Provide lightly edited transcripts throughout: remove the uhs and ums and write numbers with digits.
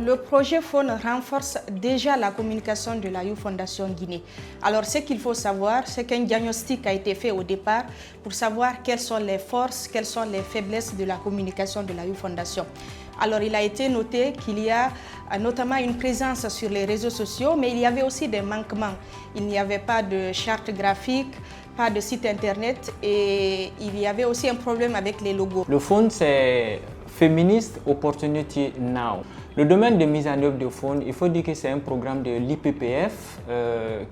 le projet Faune renforce déjà la communication de la Youth Fondation Guinée. Alors, ce qu'il faut savoir, c'est qu'un diagnostic a été fait au départ pour savoir quelles sont les forces, quelles sont les faiblesses de la communication de la Youth Fondation. Alors, il a été noté qu'il y a notamment une présence sur les réseaux sociaux, mais il y avait aussi des manquements. Il n'y avait pas de charte graphique, pas de site internet et il y avait aussi un problème avec les logos. Le Faune, c'est Feminist Opportunity Now. Le domaine de mise en œuvre de Faune, il faut dire que c'est un programme de l'IPPF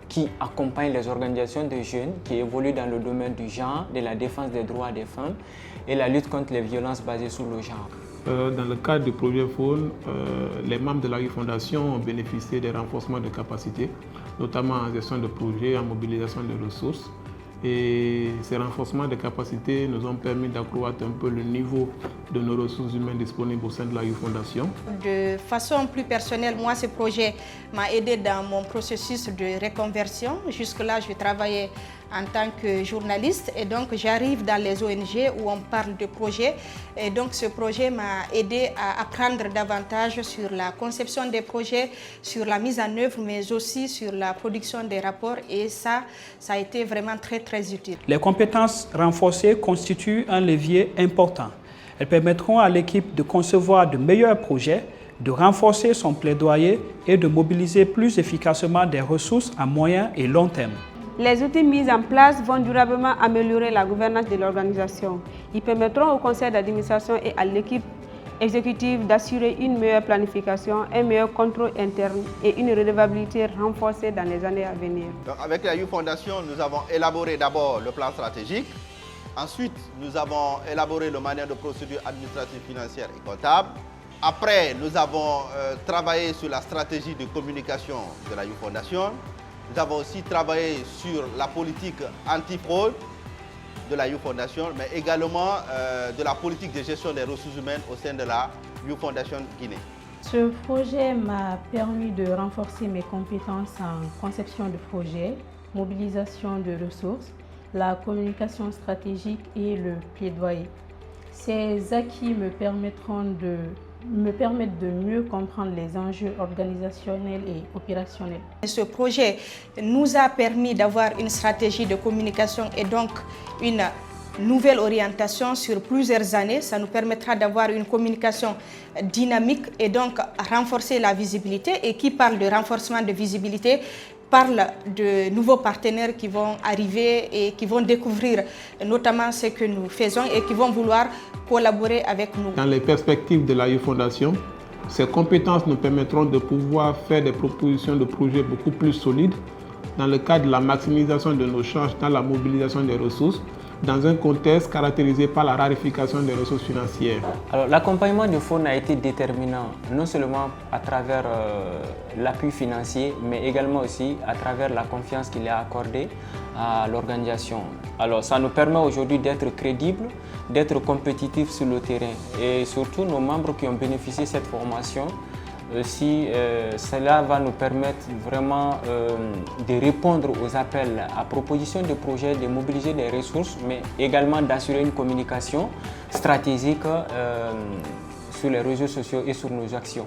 qui accompagne les organisations de jeunes qui évoluent dans le domaine du genre, de la défense des droits des femmes et la lutte contre les violences basées sur le genre. Dans le cadre du projet Faune, les membres de la Youth Fondation ont bénéficié des renforcements de capacités, notamment en gestion de projets, en mobilisation de ressources. Et ces renforcements de capacités nous ont permis d'accroître un peu le niveau de nos ressources humaines disponibles au sein de la Youth Fondation. De façon plus personnelle, moi, ce projet m'a aidé dans mon processus de reconversion. Jusque-là, je travaillais en tant que journaliste et donc j'arrive dans les ONG où on parle de projets. Et donc ce projet m'a aidé à apprendre davantage sur la conception des projets, sur la mise en œuvre, mais aussi sur la production des rapports et ça a été vraiment très utile. Les compétences renforcées constituent un levier important. Elles permettront à l'équipe de concevoir de meilleurs projets, de renforcer son plaidoyer et de mobiliser plus efficacement des ressources à moyen et long terme. Les outils mis en place vont durablement améliorer la gouvernance de l'organisation. Ils permettront au conseil d'administration et à l'équipe exécutive d'assurer une meilleure planification, un meilleur contrôle interne et une redevabilité renforcée dans les années à venir. Donc, avec la Youth Fondation, nous avons élaboré d'abord le plan stratégique. Ensuite, nous avons élaboré le manuel de procédure administrative, financière et comptable. Après, nous avons travaillé sur la stratégie de communication de la Youth Fondation. Nous avons aussi travaillé sur la politique anti-fraude de la Youth Fondation, mais également de la politique de gestion des ressources humaines au sein de la Youth Fondation Guinée. Ce projet m'a permis de renforcer mes compétences en conception de projets, mobilisation de ressources, la communication stratégique et le plaidoyer. Ces acquis me permettent de mieux comprendre les enjeux organisationnels et opérationnels. Ce projet nous a permis d'avoir une stratégie de communication et donc une nouvelle orientation sur plusieurs années. Ça nous permettra d'avoir une communication dynamique et donc renforcer la visibilité. Et qui parle de renforcement de visibilité parle de nouveaux partenaires qui vont arriver et qui vont découvrir notamment ce que nous faisons et qui vont vouloir collaborer avec nous. Dans les perspectives de la Youth Fondation, ces compétences nous permettront de pouvoir faire des propositions de projets beaucoup plus solides dans le cadre de la maximisation de nos chances dans la mobilisation des ressources, dans un contexte caractérisé par la raréfaction des ressources financières. Alors, l'accompagnement du Faune a été déterminant, non seulement à travers l'appui financier, mais également aussi à travers la confiance qu'il a accordée à l'organisation. Alors, ça nous permet aujourd'hui d'être crédibles, d'être compétitifs sur le terrain. Et surtout, nos membres qui ont bénéficié de cette formation, cela va nous permettre vraiment de répondre aux appels à proposition de projets, de mobiliser des ressources, mais également d'assurer une communication stratégique sur les réseaux sociaux et sur nos actions.